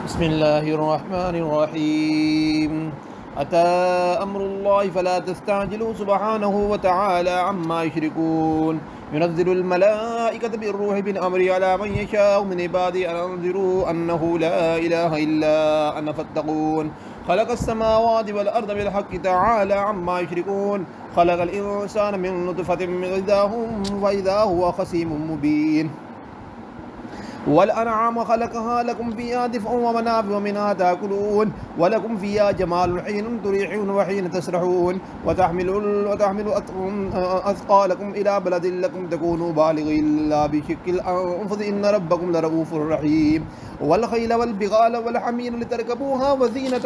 بسم الله الرحمن الرحيم. أتى أمر الله فلا تستعجلوا سبحانه وتعالى عما يشركون. ينزل الملائكة بالروح من أمره على من يشاء من عباده أن أنذروا أنه لا إله إلا أنا فاتقون. خلق السماوات والأرض بالحق تعالى عما يشركون. خلق الإنسان من نطفة فإذا هو خصيم مبين. والأنعام خلقها لكم فيها دفء ومنافع ومنها تأكلون ولكم فيها جمال حين تريحون وحين تسرحون وتحمل أثقالكم إلى بلد لكم تكونوا بالغ إلا بشق الأنفس إن ربكم لرؤوف رحيم. والخيل والبغال والحمير لتركبوها وزينة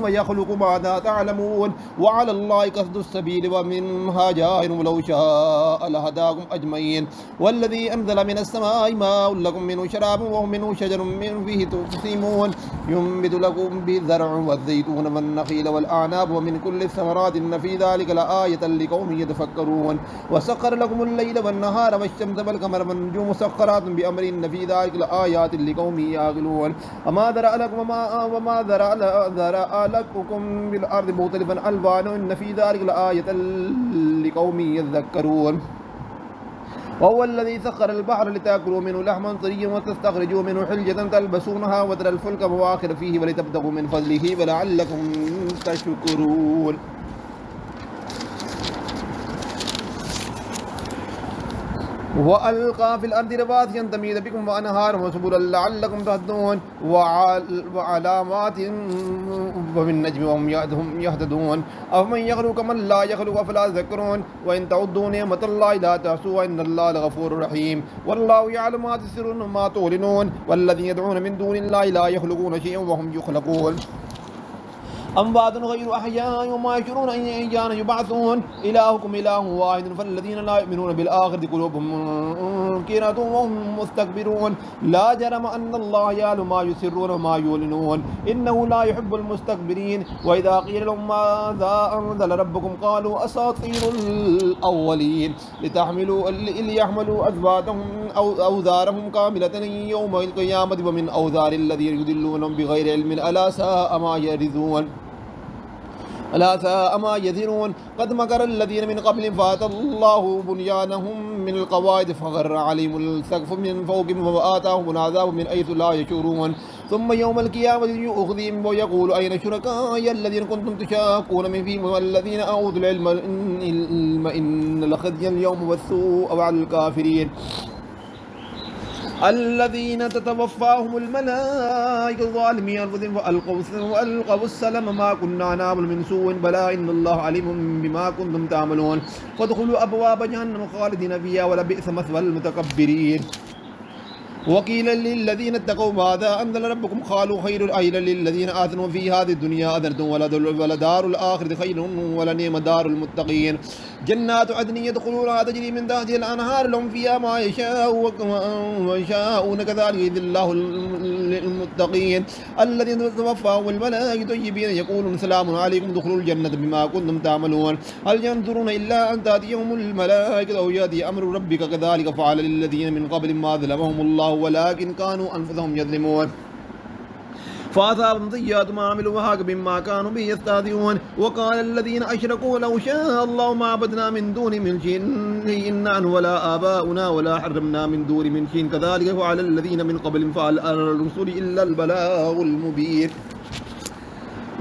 ويخلق ما لا تعلمون وعلى الله قصد السبيل ومنها جائر ولو شاء لهداكم أجمعين. والذي أنزل من السماء ماء لكم منه شراب ومنه شجر من فيه تقسمون ينبت لكم بالزرع والزيتون والنخيل والأعناب ومن كل الثمرات إن في ذلك لآية لقوم يتفكرون. وسخر لكم الليل والنهار والشمس والقمر والنجوم مسخرات بأمر إن في ذلك لآيات لقوم يعقلون. وما ذرأ لكم وما ذرأ لكم بالأرض مختلفا ألوانه إن في ذلك لآية لقوم يذكرون. وهو الذي سخر البحر لتأكلوا منه لحما طريا وتستخرجوا منه حلية تلبسونها وترى الفلك مواخر فيه ولتبتغوا من فضله ولعلكم تشكرون. وألقى في الأرض رواسي أن تميد بكم وأنهارا وسبلا لعلكم تهتدون وعلامات وبالنجم هم يهتدون. أفمن يخلق كمن لا يخلق أفلا تذكرون. وإن تعدوا نعمة الله لا تحصوها إن الله لغفور رحيم. والله يعلم ما تسرون وما تعلنون. والذين يدعون من دون الله لا يخلقون شيئا وهم يخلقون. أموات غير أحياء وما يشعرون أيان يبعثون. إلهكم إله واحد فالذين لا يؤمنون بالآخرة قلوبهم منكرة وهم مستكبرون. لا جرم أن الله يعلم ما يسرون وما يعلنون إنه لا يحب المستكبرين. وإذا قيل لهم ماذا أنزل ربكم قالوا أساطير الأولين ليحملوا أزواجهم أو أوزارهم كاملة يوم القيامة ومن أوزار الذين يضلونهم بغير علم ألا ساء ما يرثون ألا ساء ما يزرون. قد مكر الذين من قبل فات الله بنيانهم من القواعد فغر عليهم السقف من فوقهم وآتاهم العذاب من حيث لا يشعرون. ثم يوم القيامة يؤخذهم ويقول أين شركائي الذين كنتم تشاكون من فيهم والذين أوتوا العلم إن الخزي اليوم والسوء على الكافرين الذين تتوفاهم الملائكة ظالمي أنفسهم وألقوا السلام ما كنا نعمل من سوء بلى إن الله عليم بما كنتم تعملون. فادخلوا أبواب جهنم خالدين فيها ولبئس مثوى المتكبرين. وقيل للذين اتقوا ماذا أنزل ربكم قالوا خير أجر للذين آثنوا في هذه الدنيا أذرتم ولدار الآخرة خير ولنعم دار المتقين. جنات عدن يدخلونها تجري من تحتها الأنهار لهم فيها ما يشاءون كذلك يجزي الله المتقين الذين تتوفاهم الملائكة طيبين يقولون سلام عليكم ادخلوا الجنة بما كنتم تعملون. هل ينظرون إلا أن تأتيهم الملائكة أو يأتي أمر ربك كذلك فعل للذين من قبل ما ظلمهم الله ولكن كانوا أنفسهم يظلمون. فأصابهم سيئات ما عملوا وهاك بما كانوا به يستهزئون. وقال الذين أشركوا لو شاء الله ما عبدنا من دون من شيء نحن ولا آباؤنا ولا حرمنا من دون من شيء كذلك وعلى الذين من قبلهم فعلى الرسل إلا البلاغ المبين.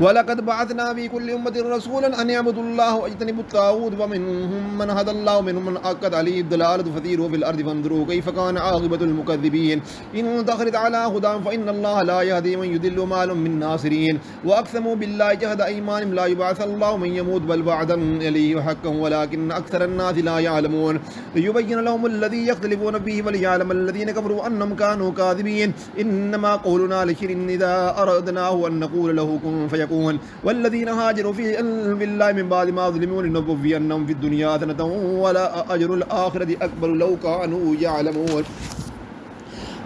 ولقد بعثنا في كل أمة رسولا أن يعبدوا الله واجتنبوا الطاغوت ومنهم من هدى الله ومنهم من أكد عليه الضلالة فسيروا في الأرض فانظروا كيف كان عاقبة المكذبين. إن تخرج على هداهم فإن الله لا يهدي من يضل ما لهم من ناصرين. وأقسموا بالله جهد أيمانهم لا يبعث الله من يموت بل وعدا عليه حقا ولكن أكثر الناس لا يعلمون. ليبين لهم الذي يختلفون فيه وليعلم الذين كفروا أنهم كانوا كاذبين. إنما قولنا لشيء إذا أردناه أن نقول له كن فيكون. والذين هاجروا في بالله من بعد ما ظلموا لنبوينهم في الدنيا حسنة ولا أجر الآخرة أكبر لو كانوا يعلمون.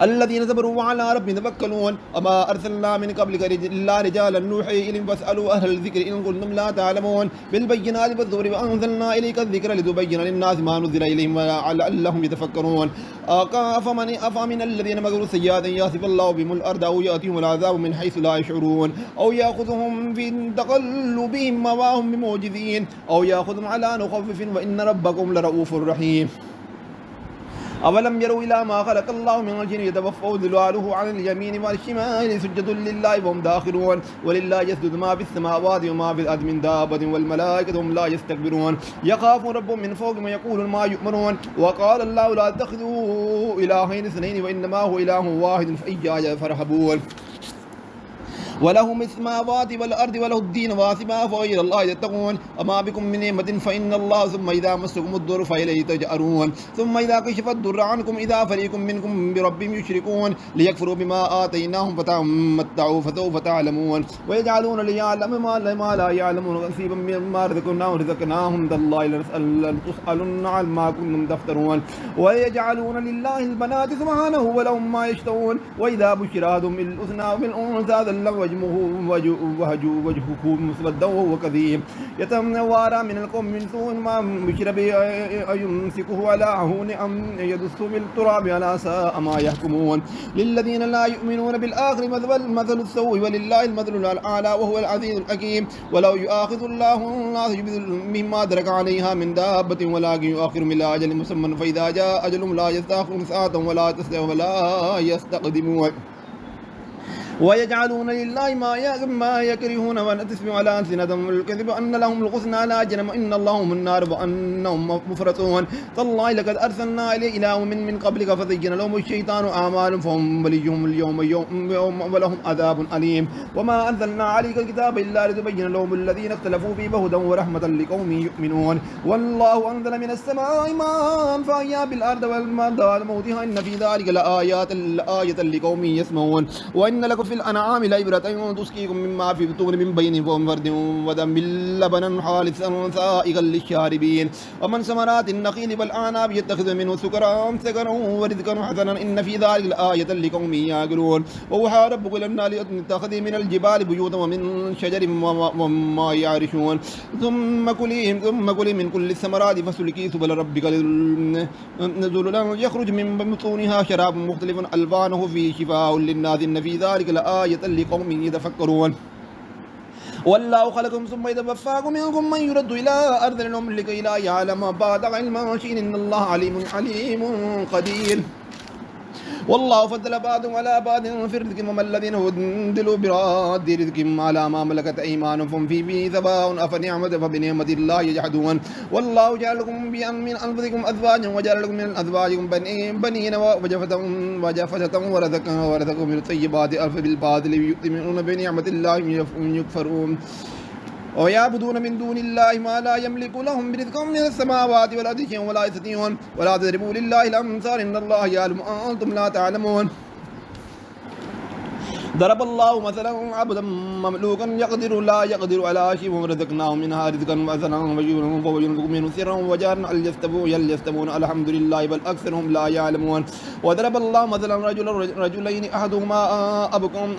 الذين صبروا وعلى ربهم يتوكلون وما أرسلنا من قبلك إلا رجالا نوحي إليهم فاسألوا أهل الذكر إن كنتم لا تعلمون بالبينات والزبر وأنزلنا إليك الذكر لتبين للناس ما نزل إليهم ولعلهم يتفكرون أفمن الذين مكروا السيئات يخسف الله بهم الأرض أو يأتيهم العذاب من حيث لا يشعرون أو يأخذهم في تقلبهم ما هم بمعجزين أو يأخذهم على نخفف وإن ربكم لرؤوف رحيم أولم يروا إلى ما خلق الله من شيء يتوفى ظلاله عن اليمين والشمال سجد لله وهم داخرون ولله يسجد ما في السماوات وما في الأرض من دابة والملائكة هم لا يستكبرون يخافون ربهم من فوقهم ويقولون ما يؤمرون وقال الله لا تتخذوا إلهين اثنين وإنما هو إله واحد فإياي فارهبون وله مثل السماوات والأرض وله الدين واثبا فغير الله يتقون وما بكم من نعمة فإن الله ثم إذا مسكم الضر فإليه تجأرون ثم إذا كشف الضر عنكم إذا فريق منكم بربهم يشركون ليكفروا بما آتيناهم فتمتعوا فسوف تعلمون ويجعلون ليعلم ما لا يعلمون نصيبا مما رزقناهم تالله لتسألن عما كنتم تفترون ويجعلون لله البنات سبحانه ولهم ما يشتهون وإذا بشر أحدهم بالحسنى وبالأنثى ظل وجهه مسودا وهو كظيم يتوارى من القوم من سوء ما بشر به أيمسكه على هون أم يدس بالتراب على ساء ما يحكمون للذين لا يؤمنون بالآخر مثل السوء ولله المثل الأعلى وهو العزيز الحكيم ولو يؤاخذ الله الناس مما ترك عليها من دابة ولكن يؤخرهم إلى أجل مسمى فإذا جاء أجلهم لا يستأخرون ساعة ولا يستقدمون ويجعلون لله ما يكرهون ونتسبح على ألسنتهم الكذب أن لهم الحسنى لا جرم إن اللهم النار وأنهم مفرطون تالله لقد أرسلنا إلى من قبلك فزين لهم الشيطان أعمالهم فهم وليهم اليوم ولهم عذاب أليم وما أنزلنا عليك الكتاب إلا لتبين لهم الذين اختلفوا فيه هدى ورحمة لقوم يؤمنون والله أنزل من السماء ماء فأحيا بالأرض والموتى موتها إن في ذلك لآية لقوم يسمعون وإن لكم في الأنعام لعبرة تسقيكم مما في بطون من بين فرد ودم لبنا خالصا سائغا للشاربين ومن ثمرات النخيل والأعناب يتخذ منه سكرا ورزقا حسنا إن في ذلك لآية لقوم يعقلون وأوحى ربك إلى النار اتخذي من الجبال بيوتا ومن شجر وما يعرشون ثم كلي من كل الثمرات فسلكي سبل ربك نزلا يخرج من بطونها شراب مختلف ألوانه فيه شفاء للناس إن في ذلك لآية لقوم يتفكرون والله خلقكم ثم يتوفاكم منكم من يرد إلى أرض العمر لكي لا يعلم بعد علم شيء إن الله عليم قدير والله فضل بعضهم على بعض في الرزق وما الذين فضلوا براد رزقهم على ما ملكت أيمانهم فيه سواء فبنعمة الله يجحدون والله جعل لكم من أنفسكم أزواجا وجعل لكم من أزواجكم بنين وجفشة ورزقكم من الطيبات ألف بالباطل يؤمنون بنعمة الله يكفرون ويعبدون من دون الله ما لا يملك لهم برزق من السماوات والأرض شيء ولا يستطيعون ولا تضربوا لله الأمثال إن الله يعلم أنتم لا تعلمون ضرب الله مثلا عبدا مملوكا لا يقدر على شيء ورزقناه منها رزقا حسنا ويرزق منه سرا وجارا هل يستوون الحمد لله بل أكثرهم لا يعلمون وضرب الله مثلا رجلين أحدهما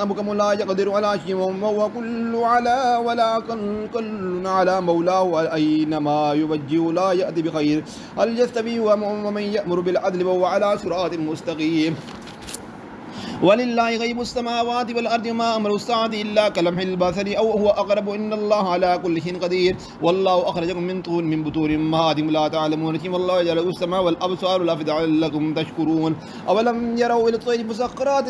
أبكم لا يقدر على شيء وهو كل على مولاه أينما يوجه لا يأتي بخير هل يستوي ومن يأمر بالعدل وهو على صراط مستقيم ولله غيب السماوات والأرض وما أمر الساعة إلا كلمح البصر أو هو أقرب إن الله على كل شيء قدير والله أخرجكم من بطون أمهاتكم لا تعلمون شيئا والله جعل السماء والأبصار والأفئدة لعلكم تشكرون أولم يروا إلى الطير مسخرات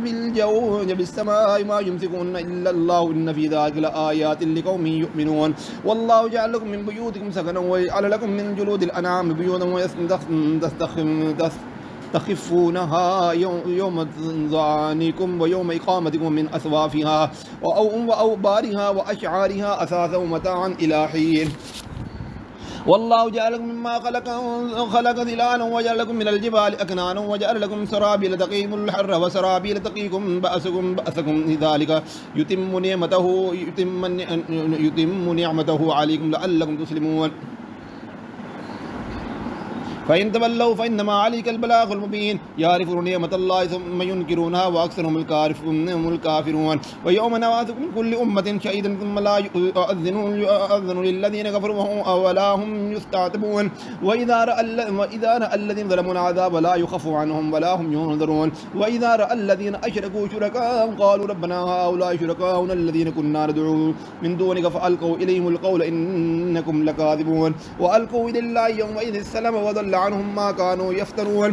في الجو بالسماء ما يمسكون إلا الله إن في ذلك لآيات لقوم يؤمنون والله جعل لكم من بيوتكم سكنا وجعل لكم من جلود الأنعام بيوتا تخفونها يوم ظعنكم ويوم إقامتكم من أثوافها وأوبارها وأشعارها أثاثا ومتاعا إلى حين والله جعل لكم مما خلق ظلالا وجعل لكم من الجبال أكنانا وجعل لكم سرابيل تقيكم الحر وسرابيل تقيكم بأسكم ذلك يتم نعمته عليكم لعلكم تسلمون فإن تولوا فإنما عليك البلاغ المبين يعرفون نعمة الله ثم ينكرونها وأكثرهم الكافرون ويوم نبعث من كل أمة شهيدا ثم لا يؤذن للذين كفروا ولا هم يستعتبون وإذا رأى الذين ظلموا العذاب لا يخف عنهم ولا هم ينذرون وإذا رأى الذين أشركوا شركاءهم قالوا ربنا هؤلاء شركاؤنا الذين كنا ندعو من دونك فألقوا إليهم القول إنكم لكاذبون وألقوا إلى الله يومئذ السلام وضل عنهم ما كانوا يفترون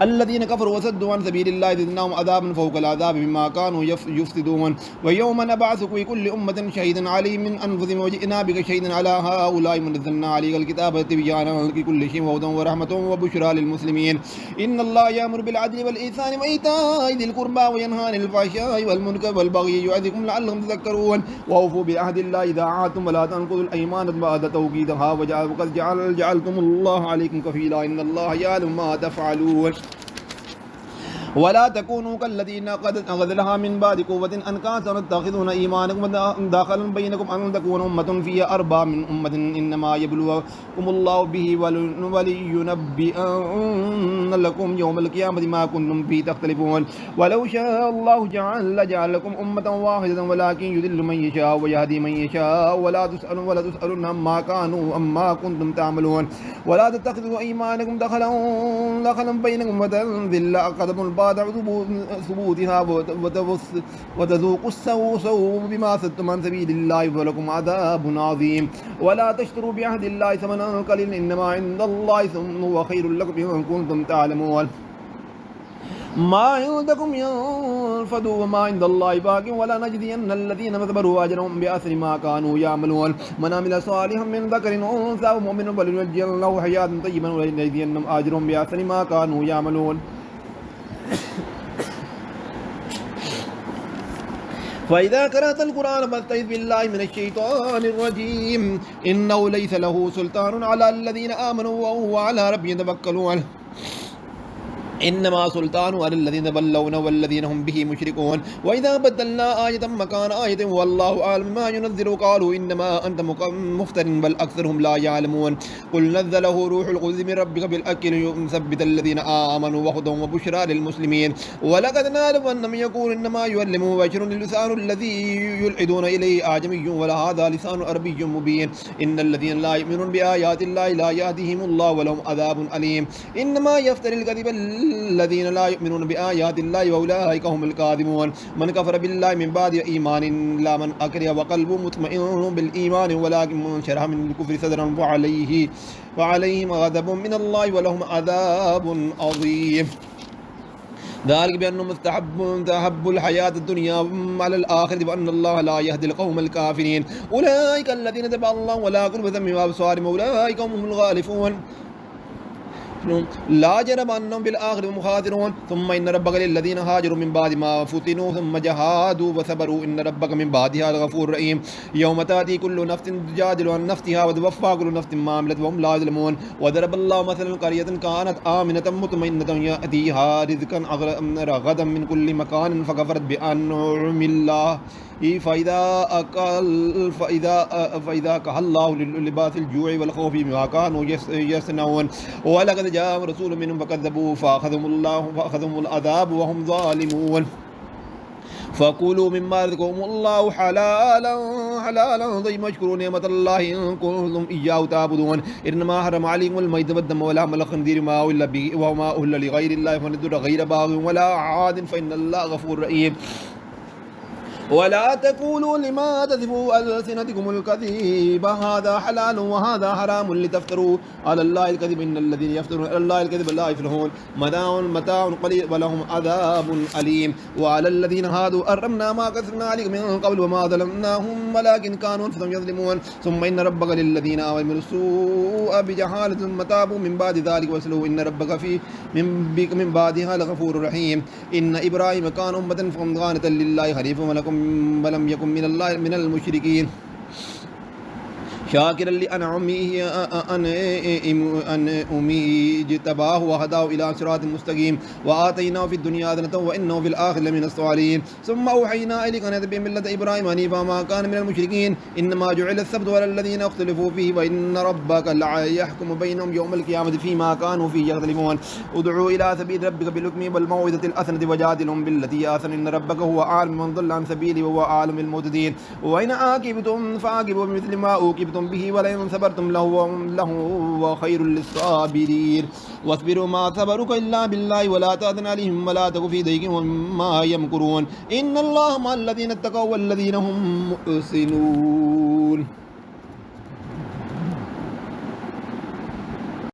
الذين كفروا وصدوا عن سبيل الله زدناهم عذابا فوق العذاب بما كانوا يفسدون ويوم نبعث في كل أمة شهيدا عليهم من أنفسهم وجئنا بك شهيدا على هؤلاء ونزلنا عليك الكتاب تبيانا لكل شيء وهدى ورحمة وبشرى للمسلمين إن الله يأمر بالعدل والإحسان وإيتاء ذي القربى وينهى عن الفحشاء والمنكر والبغي يعظكم لعلكم تذكرون وأوفوا بعهد الله إذا عاهدتم ولا تنقضوا الأيمان بعد توكيدها وقد جعلتم الله عليكم كفيلا إن الله يعلم ما تفعلون ولا تكونوا كالذين قد أخذلها من بعد قوة أنكاسا تتخذون إيمانكم داخلا بينكم أن تكون أمة فيها أربع من أمة إنما يبلوكم الله به ولينبئن لكم يوم القيامة ما كنتم فيه تختلفون ولو شاء الله لجعل لكم أمة واحدة ولكن يذل من يشاء ويهدي من يشاء ولا تسألون عما كنتم تعملون ولا تتخذوا أيمانكم دخلا بينكم وتنزل قدم بعد ثبوتها وتذوقوا السوء بما صدتم عن سبيل الله ولكم عذاب عظيم ولا تشتروا بعهد الله ثمنا قليلا إنما عند الله ثم هو خير لكم إن كنتم تعلمون ما عندكم ينفد وما عند الله باق ولا نجزين الذين صبروا أجرهم بأحسن ما كانوا يعملون من عمل صالحا من ذكر أنثى ومؤمن فلنجزينه حياة طيبة ولنجزينهم أجرهم بأحسن ما كانوا يعملون فإذا قرأت القرآن فاستعذ بالله من الشيطان الرجيم إنه ليس له سلطان على الذين آمنوا وهو على ربهم يتوكلون إنما سلطان على الذين بلون والذين هم به مشركون وإذا بدلنا آية مكان آية والله أعلم ما ينزل قالوا إنما أنت مفتر بل أكثرهم لا يعلمون قل نزله روح القدس من ربك بالحق ليثبت الذين آمنوا وهدى وبشرى للمسلمين ولقد نعلم أنهم يقول إنما يعلمه بشر اللسان الذي يلحدون إليه أعجمي وهذا لسان عربي مبين إن الذين لا يؤمنون بآيات الله لا يهديهم الله ولهم عذاب أليم إنما يفتر الكذب الذين لا يؤمنون بآيات الله وأولئك هم الكاذبون من كفر بالله من بعد إيمان لا من أكره وقلبه مطمئن بالإيمان ولكن من شرح من الكفر صدرا فعليهم غضب من الله ولهم عذاب عظيم ذلك بأنهم استحبوا الحياة الدنيا على الآخرة وأن الله لا يهدي القوم الكافرين أولئك الذين تبع الله ولا قلوب ذنب وأبصارهم أولئك هم الغالفون لا جرم أنهم بالآخرة مخاطرون ثم إن ربك للذين هاجروا من بعد ما فتنوا ثم جاهدوا وصبروا إن ربك من بعدها لغفور رحيم يوم تأتي كل نفس تجادل عن نفسها وتوفى كل نفس ما عملت وهم لا يظلمون وضرب الله مثلا قرية كانت آمنة مطمئنة يأتيها رزقا رغدا من كل مكان فكفرت بأنعم الله فإذا كهى الله للباس الجوع والخوف بما كانوا يصنعون ولقد جاء رسول منهم فكذبوا فأخذهم العذاب وهم ظالمون فكلوا مما رزقكم الله حلالا طيبا واشكروا نعمة الله إن كنتم إياه تعبدون إنما حرم عليكم الميت والدم ولحم الخنزير ما أهل به وما أهل لغير الله فنذر غير باغ ولا عاد فإن الله غفور رحيم ولا تقولوا لما تصفوا ألسنتكم الكذب هذا حلال وهذا حرام لتفتروا على الله الكذب إن الذين يفترون على الله الكذب لا يفلحون متاع قليل ولهم عذاب أليم وعلى الذين هادوا أرمنا ما كسبنا عليكم من قبل وما ظلمناهم ولكن كانوا أنفسهم يظلمون ثم إن ربك للذين آمنوا السوء بجهالة ثم تابوا من بعد ذلك وأصلحوا إن ربك من بعدها لغفور رحيم إن إبراهيم كان أمة قانتا لله حنيفا ولم يكن من المشركين شاكرا لأنعمه اجتباه وهداه إلى صراط مستقيم وآتيناه في الدنيا حسنة وإنه في الآخرة لمن الصالحين ثم أوحينا إليك أن اتبع ملة إبراهيم حنيفا ما كان من المشركين إنما جعل السبت على الذين اختلفوا فيه وإن ربك يحكم بينهم يوم القيامة فيما كانوا فيه يختلفون ادعوا إلى سبيل ربك بالحكم والموعظة الحسنة وجادلهم بالتي هي أحسن إن ربك هو أعلم من ضل عن سبيله وهو أعلم بالمهتدين وإن عاقبتم فعاقبوا بمثل ما عوقبتم به ولئن صبرتم له خير للصابرين واصبروا ما صبرك إلا بالله ولا تأذن عليهم ولا تك في ضيق مما يمكرون إن الله مع الذين اتقوا والذين هم محسنون.